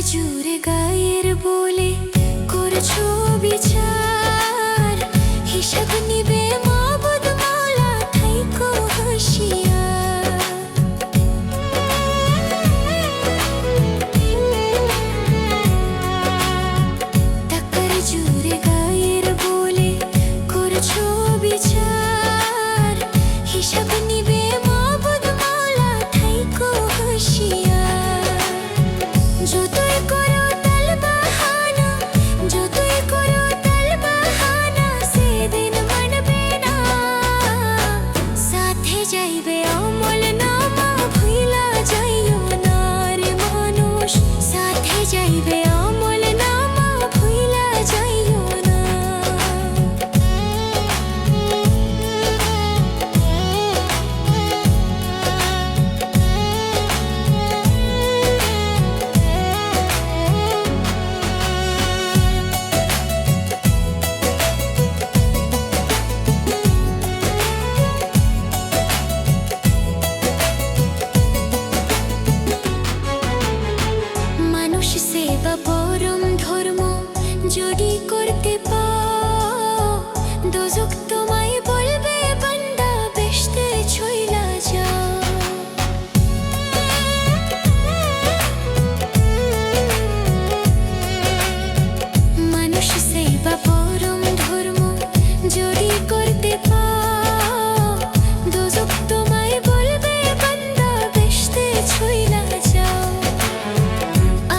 জুড়ে গায়ের বলে করছো বিচার, হিসাব নিবে মাবুদ মাওলা থাইকো হুঁশিয়ার। টাকার জুড়ে গায়ের বলে করছো বিচার, হিসাব নিবে মাবুদ মাওলা থাইকো হুঁশিয়ার। যতই করো তালবাহানা, যতই করো তালবাহানা, সেদিন মানবে না। সাথে যাইবে আমল নামা, ভুইলা যাইও না রে মানুষ। সাথে যাইবে আমল নামা, ভুইলা যাইও না। মানুষ সেবা পরম ধর্ম যদি করতে পাও, দোজখ তোমায় বলবে বান্দা বেহেশতে চইলা যাও। মানুষ সেবা পরম ধর্ম যদি করতে পাও, দোজখ তোমায় বলবে বান্দা বেহেশতে চইলা যাও।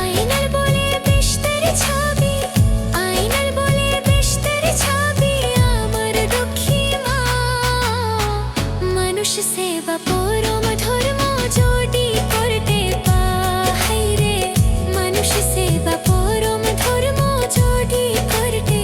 আয়নার বলে বেহেশতের ছবি, আয়নার বলে বেহেশতের ছবি আমার দুঃখী মা। মানুষ সেবা পরম ধর্ম যদি করতে পাই রে, মানুষ সেবা পরম ধর্ম যদি করতে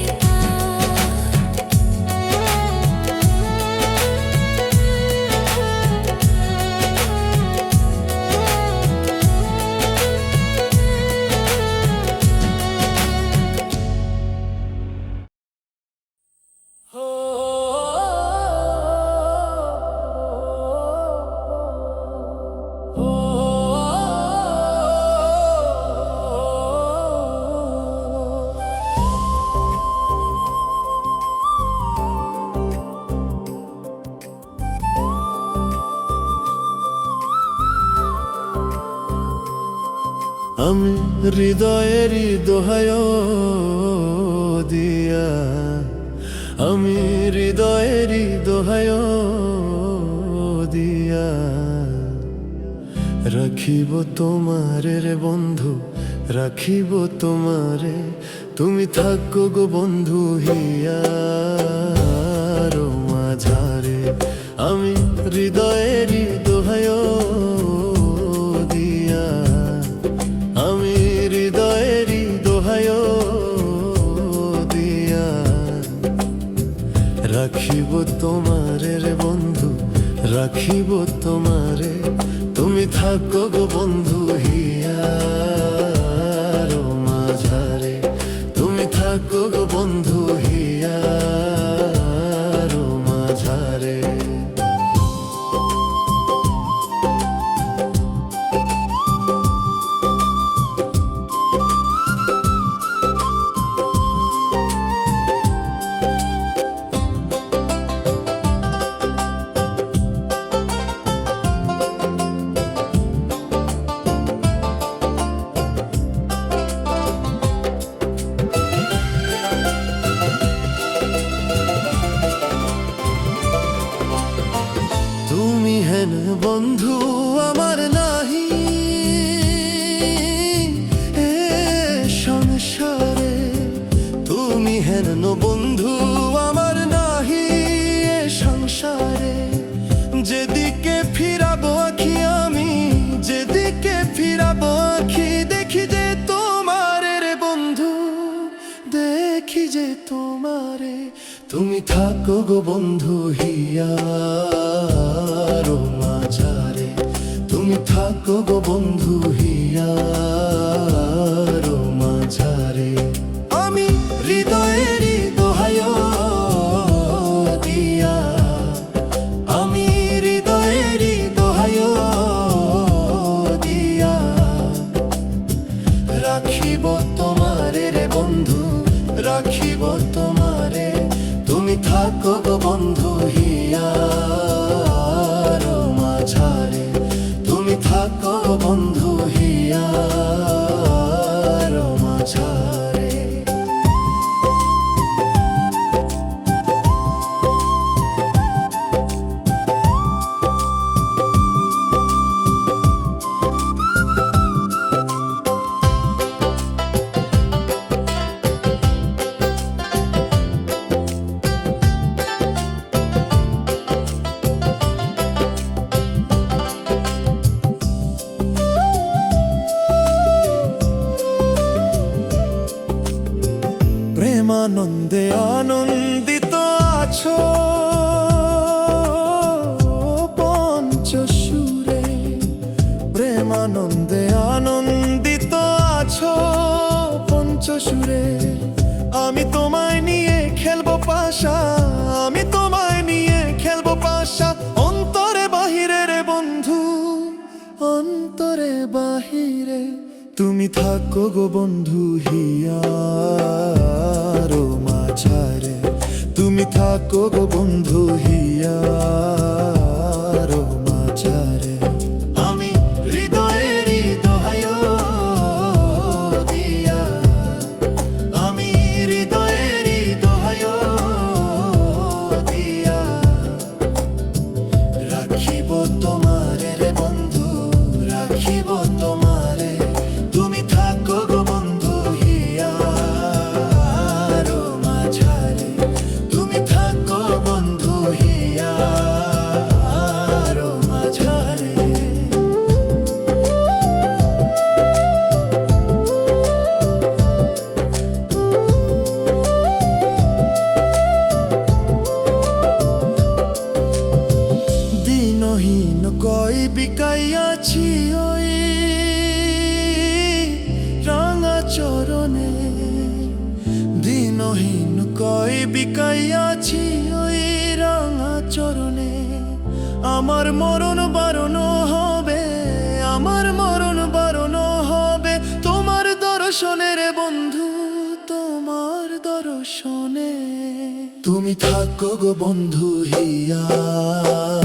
আমি হৃদয়েরই দোহায় দিয়া, আমি হৃদয়েরই দোহায় দিয়া, রাখিব তোমারে রে বন্ধু, রাখিব তোমারে। তুমি থাকো গো বন্ধু হিয়ার মাঝারে। আমি হৃদয়েরই দোহায় দিয়া, আমি হৃদয়েরই দোহায় দিয়া, রাখিব তোমারে রে বন্ধু, রাখিব তোমারে। তুমি থাকো গো বন্ধু হিয়ার মাঝারে, তুমি থাকো গো বন্ধু হিয়ার মাঝারে। তুমি হেন বন্ধু আমার নাহি এ সংসারে, তুমি হেন বন্ধু আমার নাহি এ সংসারে। যেদিকে ফিরাবো আখি আমি, যেদিকে ফিরাবো আখি, দেখি যে তোমারে রে বন্ধু, দেখি যে তোমারে। তুমি থাকো গো বন্ধু হিয়ার মাঝারে, তুমি থাকো গো বন্ধু হিয়ার মাঝারে। আমি হৃদয়েরই দোহায় দিয়া, আমি হৃদয়েরই দোহায় দিয়া, রাখি রাখিব তোমারে, তুমি থাকো গো বন্ধু হিয়ার মাঝারে, তুমি থাকো গো বন্ধু হিয়ার মাঝারে। প্রেমানন্দে আনন্দিত আছো পঞ্চসুরে, প্রেমানন্দে আনন্দিত আছো পঞ্চসুরে। আমি তোমায় নিয়ে খেলবো পাশা, আমি তোমায় নিয়ে খেলবো পাশা, অন্তরে বাহিরে রে বন্ধু, অন্তরে বাহিরে। তুমি থাকো গো বন্ধু হিয়ার মাঝারে, তুমি থাকো গো বন্ধু হিয়ার মাঝারে। আমি হৃদয়েরই দোহাই দিয়া, আমি হৃদয়েরই দোহাই দিয়া, রাখিব তোমারে রে বন্ধু, রাখিব তোমারে, তুমি থাকো গো বন্ধু হিয়ার মাঝারে, তুমি থাকো বন্ধু হিয়ার মাঝারে। দিনহীন কই বিকাইয়াছি ওই রাঙা চরণে, দিনহীন কই বিকাইয়াছি ওই রাঙা চরণে। আমার মরণ বারণ হবে, আমার মরণ বারণ হবে, তোমার দর্শনে রে বন্ধু, তোমার দর্শনে। তুমি থাকো গো বন্ধু হিয়ার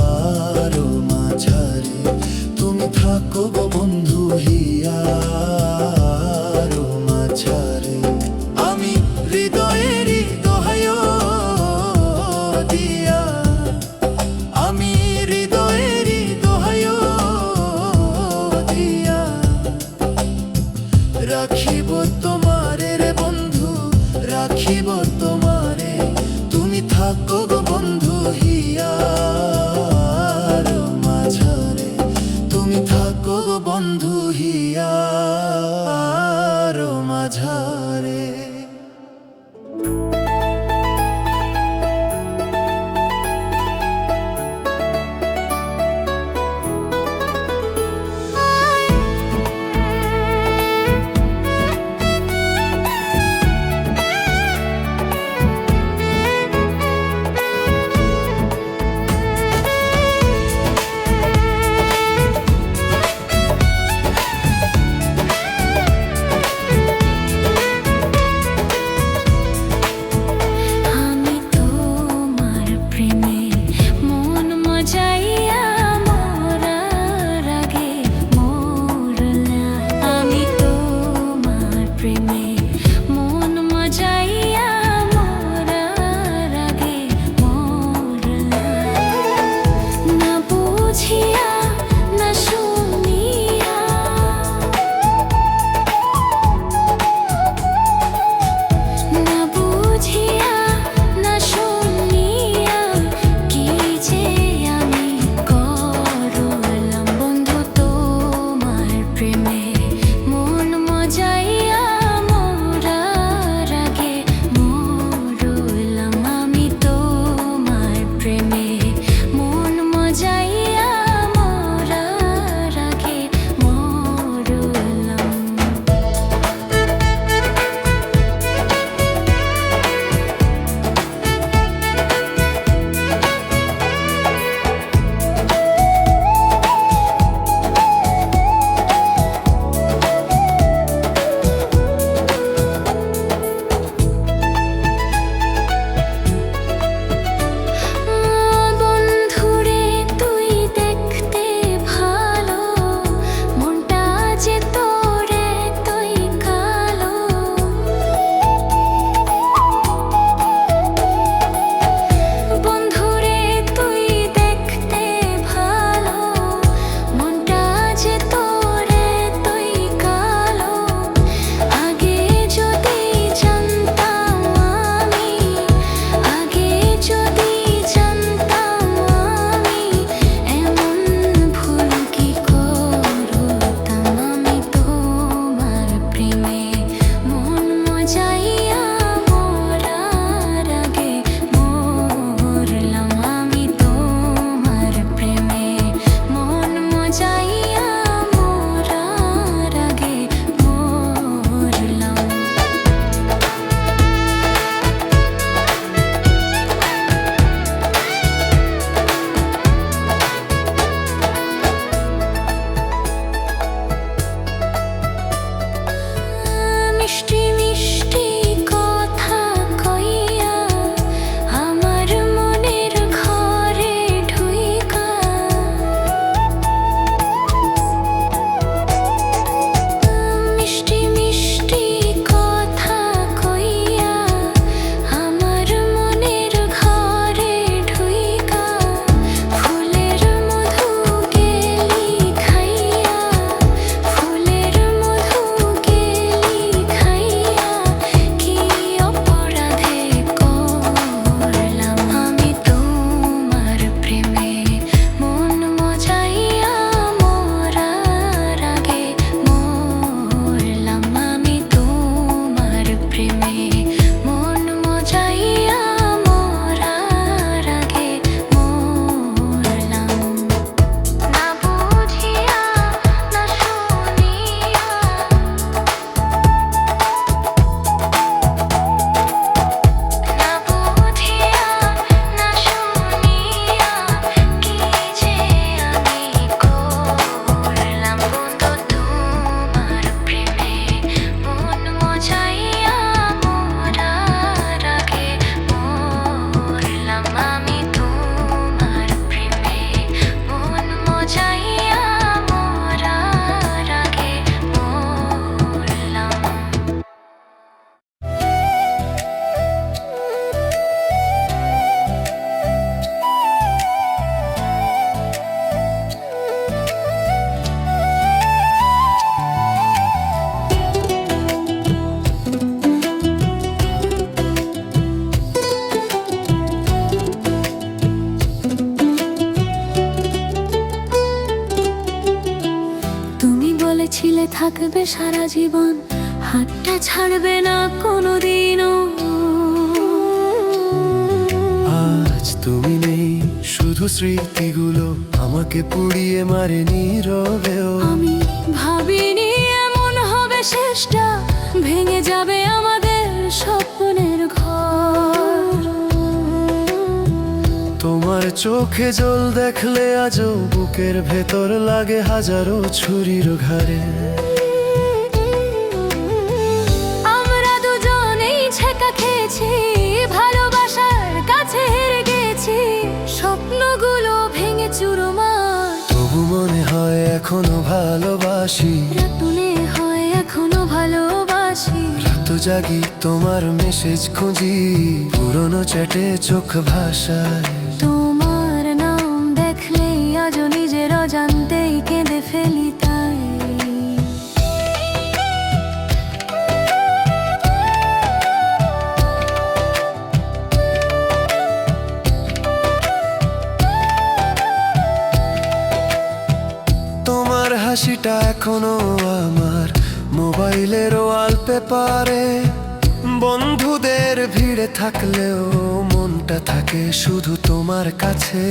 মাঝারে, তুমি থাকো গো বন্ধু হিয়ার মাঝারে। আমি হৃদয়েরই দোহাই দিয়া, আমি হৃদয়েরই দোহাই দিয়া, রাখিব তোমারে রে বন্ধু, রাখিব তোমারে, তুমি থাকো গো বন্ধু হিয়ার মাঝারে, তুমি থাকো গো বন্ধু হিয়ার মাঝারে। মিষ্টি মিষ্টি কথা কইয়া আমার মনের ঘরে ঢুইকা মিষ্টি মিষ্টি কথা কইয়া আমার মনের ঘরে ঢুইকা ফুলের মধু গেলি খাইয়া ফুলের মধু গেলি খাইয়া কি অপরাধে করলাম আমি তোমার প্রেমে মন মজাইয়া মরার আগে মরলাম আমি তোমার প্রেমে মন মজাইয়া মরার আগে মরলাম না বুঝিয়া না শুনিয়া না বুঝিয়া না শুনিয়া কি যে আমি করলাম বন্ধু তোমার প্রেমে মন মজাইয়া মরার আগে মরলাম আমি তোমার প্রেমে মন মজাইয়া মরার আগে মরলাম। তুমি বলেছিলে থাকবে সারা জীবন হাতটা ছাড়বে না কোনোদিনও আজ তুমি নেই, শুধু স্মৃতিগুলো আমাকে পুড়িয়ে মারে নীরবেও। আমি ভাবিনি এমন হবে শেষটা ভেঙে যাবে আমাদের স্বপ্নের ঘর তোমার চোখে জল দেখলে আজও বুকের ভেতর লাগে হাজারো ছুরির ঘাড়ে। আমরা দুজনেই ছেঁকা খেয়েছি ভালোবাসার কাছে হেরে গেছি স্বপ্নগুলো ভেঙে চুরমার তবু মনে হয় এখনো ভালোবাসি, রাতুনে হয় এখনো ভালোবাসি রাত জাগি তোমার মেসেজ খুঁজি পুরনো চ্যাটে চোখ ভাষায়। তোমার নাম দেখলেই আজও নিজের অজান্তেই কেঁদে ফেলি তাই তোমার হাসিটা এখনো আমার মোবাইলের ওয়ালপেপারে, বন্ধুদের ভিড়ে থাকলেও মনটা থাকে শুধু তোমার কাছে।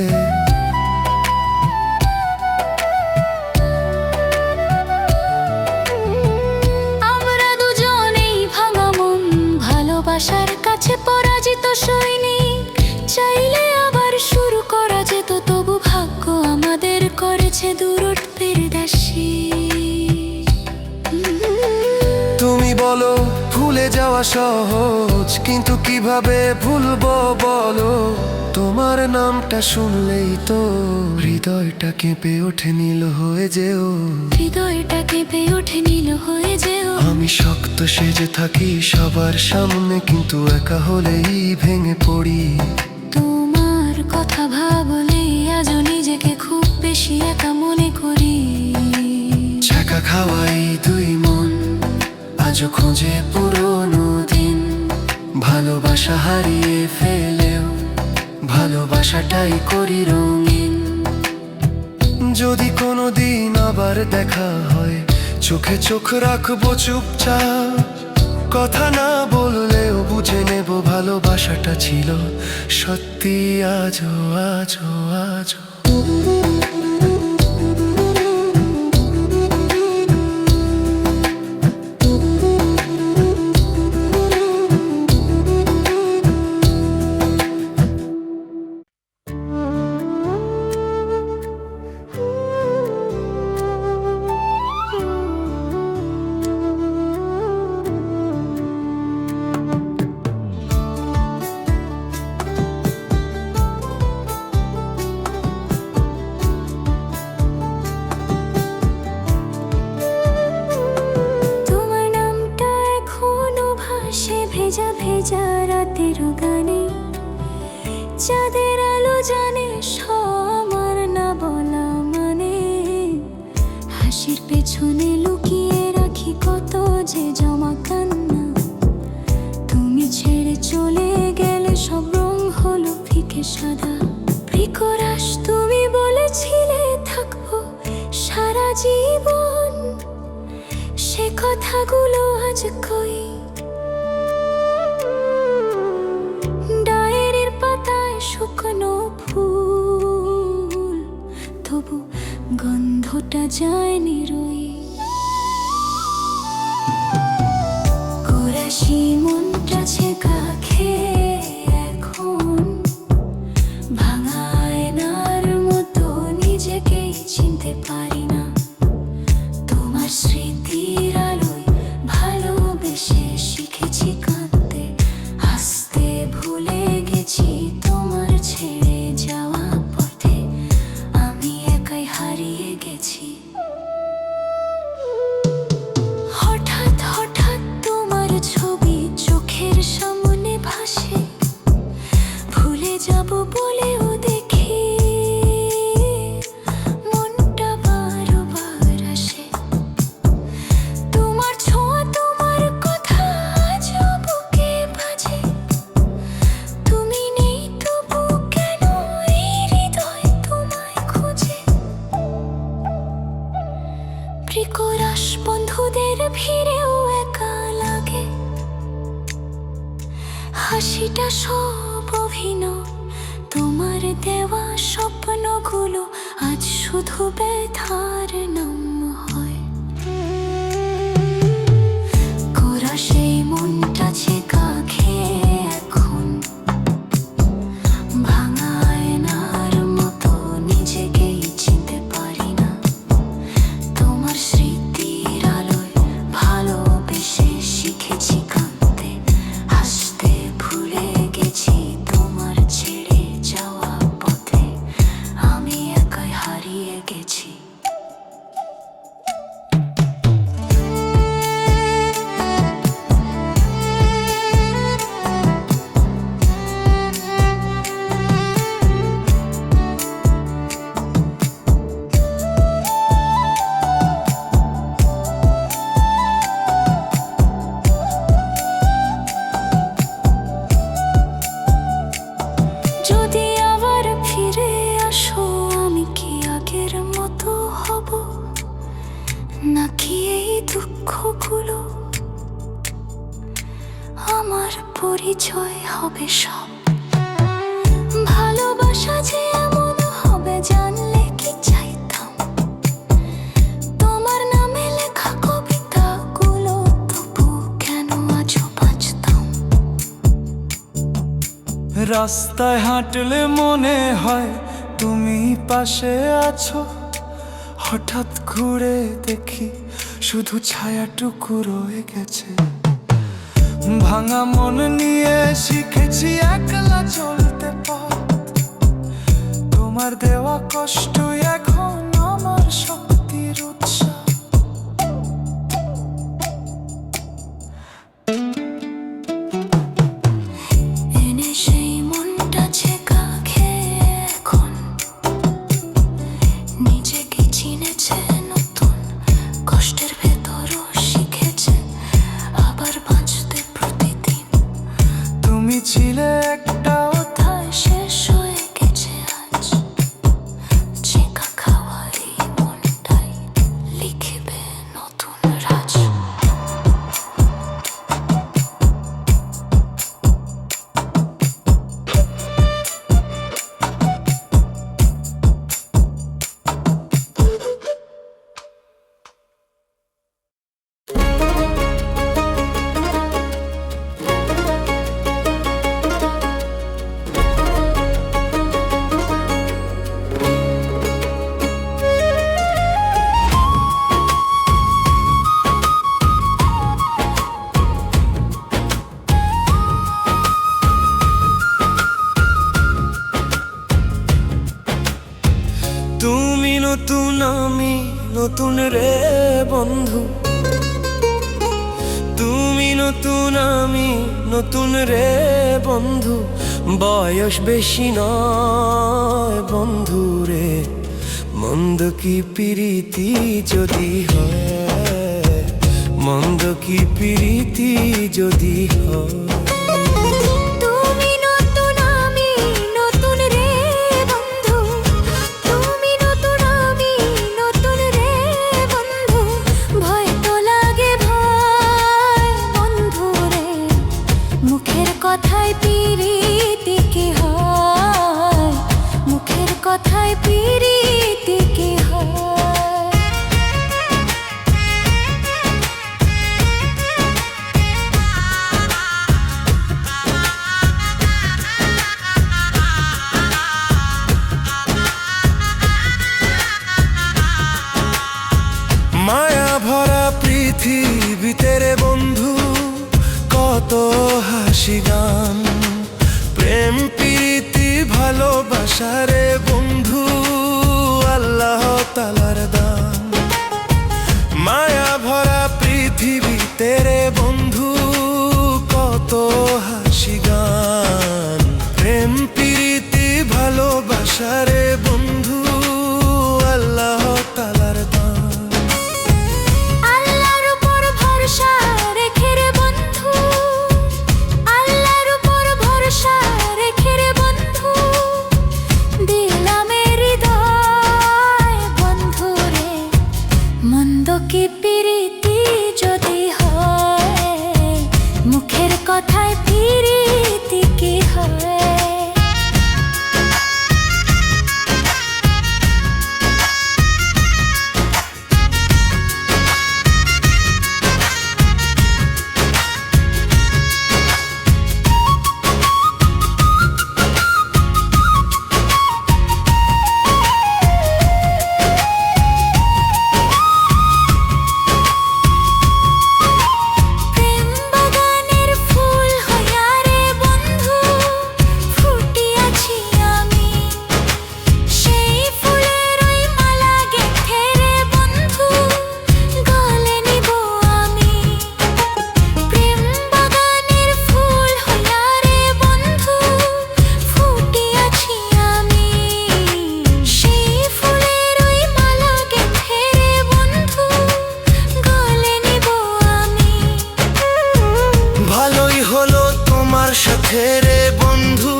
আমরা দুজনেই ভাঙা মন ভালোবাসার কাছে পরাজিত সৈনিক চাইলে আবার শুরু করা যেত তবু ভাগ্য আমাদের করেছে দূরত্বের দাসী তুমি বলো ভুলে যাওয়া সহজ, কিন্তু কিভাবে ভুলবো বলো? তোমার নামটা শুনলেই তো হৃদয়টা কেঁপে ওঠে নীল হয়ে যেও। হৃদয়টা কেঁপে ওঠে নীল হয়ে যেও আমি শক্ত সেজে থাকি সবার সামনে, কিন্তু একা হলেই ভেঙে পড়ি। তোমার কথা ভাবলেই আজও নিজেকে খুব বেশি একা মনে করি ছ্যাঁকা খাওয়াই দুই মন আজও খোঁজে পুরোনো দিন, ভালোবাসা হারিয়ে ফেলেও ভালোবাসাটাই করি রঙিন। যদি কোনো দিন আবার দেখা হয় চোখে চোখ রাখবো চুপচাপ, কথা না বললেও বুঝে নেব ভালোবাসাটা ছিল সত্যি আজও আজও আজও। রাতের গানে চাঁদের আলো জানে আমার না বলা মানে হাসির পেছনে লুকিয়ে রাখি কত যে জমা কান্না তুমি ছেড়ে চলে গেলে সব রং হলো ফিকে সাদা প্রিকরাস তুমি বলেছিলে থাকবো সারা জীবন সে কথাগুলো আজ কই ডায়েরির পাতায় শুকনো ফুল তবু গন্ধটা যায়নি রই কোরাসি মনটা ছেঁকা খেয়ে এখন ভাঙা আয়নার মতো নিজেকেই চিনতে পারি না তোমার স্মৃতির আলোয় ভালোবেসে শিখেছি কাঁদতে হাসতে ভুলে গেছি তোমার ছেড়ে যাওয়া পথে আমি একাই হারিয়ে গেছি হঠাৎ হঠাৎ তোমার ছবি চোখের সামনে ভাসে ভুলে যাব বলেও দেখি মনটা বারবার আসে তোমার ছোঁয়া তোমার কথা আজও বুকে বাজে তুমি নেই তবু কেন এই হৃদয় তোমায় খোঁজে প্রিকরাস বন্ধুদের ভিড়েও একা লাগে হাসিটা সব অভিনয় তোমার দেওয়া স্বপ্নগুলো আজ শুধু ব্যথার নাম হয় কোরা সেই মনটা ছেঁকা খেয়ে এখন ভাঙা আয়নার মতো নিজেকেই চিনতে পারি না তোমার স্মৃতির আলোয় ভালোবেসে শিখেছি কাঁদতে হাসতে ভুলে গেছি তোমার ছেড়ে যাওয়া পথে আমি একাই হারিয়ে গেছি যদি আবার ফিরে আসো আমি কি আগের মতো হব নাকি এই দুঃখগুলো আমার পরিচয় হবে সব ভালোবাসা যে এমন হবে জানলে কি চাইতাম তোমার নামে লেখা কবিতাগুলো তবু কেন আজও বাঁচতাম রাস্তায় হাঁটলে মনে হয় তুমি পাশে আছো হঠাৎ ঘুরে দেখি শুধু ছায়াটুকু রয়ে গেছে ভাঙা মন নিয়ে শিখেছি একলা চলতে পথ তোমার দেওয়া কষ্ট এখন আমার শক্তির উৎস এনে সেই মনটা ছেঁকা খেয়ে এখন নিজেকে চিনেছে নতুন কষ্টের ভেতরও শিখেছে আবার বাঁচতে প্রতিদিন তুমি ছিলে একটা কোথায় শেষ হয়ে গেছে আজ ছেঁকা খাওয়া এই মনটাই লিখবে নতুন রাজ তুমি নতুন আমি নতুন রে বন্ধু তুমি নতুন আমি নতুন রে বন্ধু, বয়স বেশি নয় বন্ধু রে। মন্দ কি প্রীতি যদি হয়, মন্দ কি প্রীতি যদি হয়। তুমি নতুন আমি নতুন রে বন্ধু, তুমি নতুন আমি নতুন রে বন্ধু। ভয় তো লাগে ভয় বন্ধু রে, মুখের কথায় প্রীতি কি হয়, মুখের কথায় প্রীতি কি হয়। মায়া ভরা পৃথিবীতে রে বন্ধু কত হাসি গান, প্রেম প্রীতি ভালোবাসা রে বন্ধু আল্লাহ তাআলার দান। মায়া ভরা পৃথিবীতে রে বন্ধু কত হাসি গান, প্রেম প্রীতি ভালোবাসা রে বন্ধু আল্লাহ তাআলার দান। আল্লাহর উপর ভরসা রেখে রে বন্ধু, আল্লাহর উপর ভরসা রেখে রে বন্ধু। দিলাম হৃদয় বন্ধু রে, মন্দ কি প্রীতি যদি হয়, মুখের কথায় প্রীতি কি হয়। প্রেম বাগানের ফুল হইয়া রে বন্ধু ফুটিয়াছি আমি, সেই ফুলের ওই মালা গেঁথে রে বন্ধু গলে নিব আমি। প্রেম বাগানের ফুল হইয়া রে বন্ধু ফুটিয়াছি আমি, সেই ফুলের ওই মালা গেঁথে রে বন্ধু গলে নিব আমি। ভালোই হলো তোমার সাথে রে বন্ধু,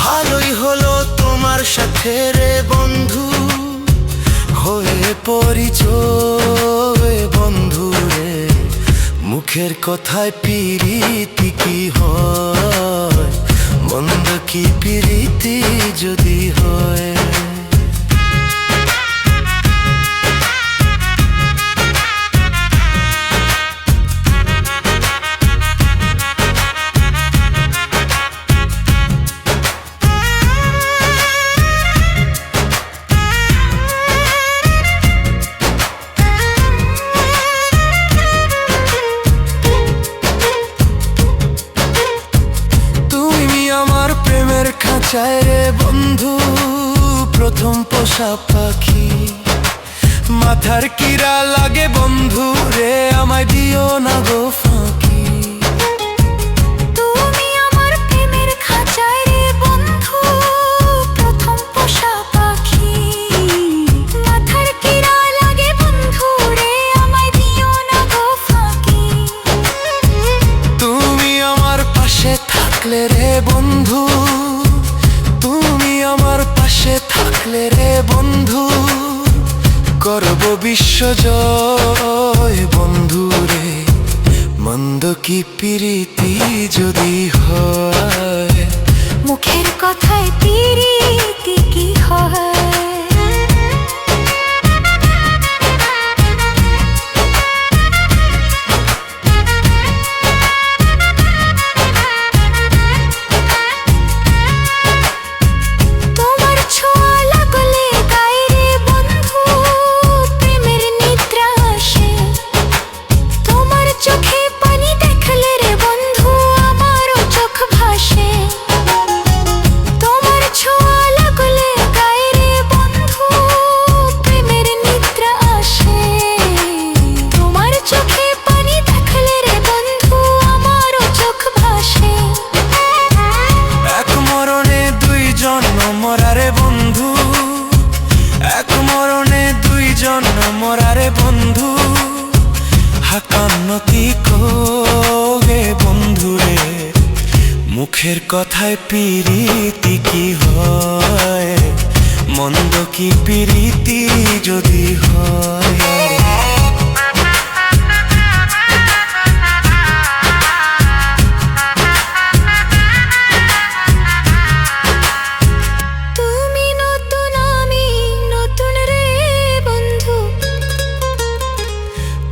ভালোই হলো তোমার সাথে রে বন্ধু, হয়ে পরিচয় বন্ধু রে। মুখের কথায় প্রীতি কি হয়, মন্দ কি প্রীতি যদি হয়। তুমি আমার প্রেমের খাঁচায় রে বন্ধু প্রথম পোষা পাখি, মাথার কিরা লাগে বন্ধু রে আমায় দিও না গো ফাঁকি। তুমি আমার প্রেমের খাঁচায় রে বন্ধু প্রথম পোষা পাখি, মাথার কিরা লাগে বন্ধু রে আমায় দিও না গো ফাঁকি। তুমি আমার পাশে থাকলে রে বন্ধু, তুমি আমার পাশে থাকলে রে বন্ধু, করব বিশ্বজয় বন্ধু রে। মন্দ কি প্রীতি যদি হয়, মুখের কথায় প্রীতি কি হয়। তোমার ছোঁয়া লাগলে গায়ে রে বন্ধু প্রেমের নিদ্রা আসে, তোমার চোখে পানি দেখলে রে বন্ধু আমারও চোখ ভাসে। তোমার ছোঁয়া লাগলে গায়ে রে বন্ধু প্রেমের নিদ্রা আসে, তোমার চোখে পানি দেখলে রে বন্ধু অবনতি কোগে বন্ধুরে, মুখের কথায় পিরিতি কি হয়, মন্দ কি পিরিতি যদি হয়। তুমি নতুন আমি নতুন রে বন্ধু,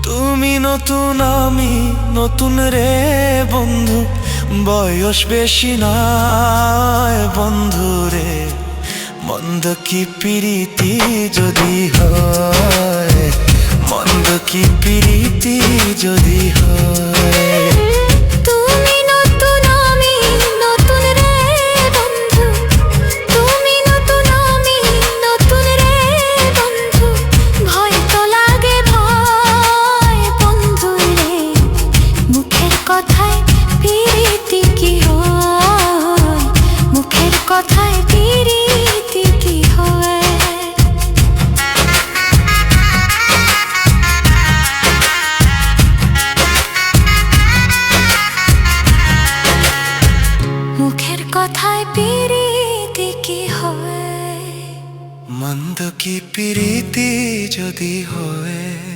তুমি নতুন আমি নতুন রে বন্ধু, বয়স বেশি নয় বন্ধু রে, মন্দ কি পিরিতি যদি হয়, মন্দ কি পিরিতি যদি হয়। তুমি নতুন আমি নতুন রে বন্ধু, তুমি নতুন আমি নতুন রে বন্ধু, ভয় তো লাগে ভয় বন্ধু রে, মুখের কথায় পিরিতি কি হয়, মুখের কথায় পিরিতি কি হয়। মুখের কথায় পিরিতি কি হয়, মন্দ কি পিরিতি যদি হয়।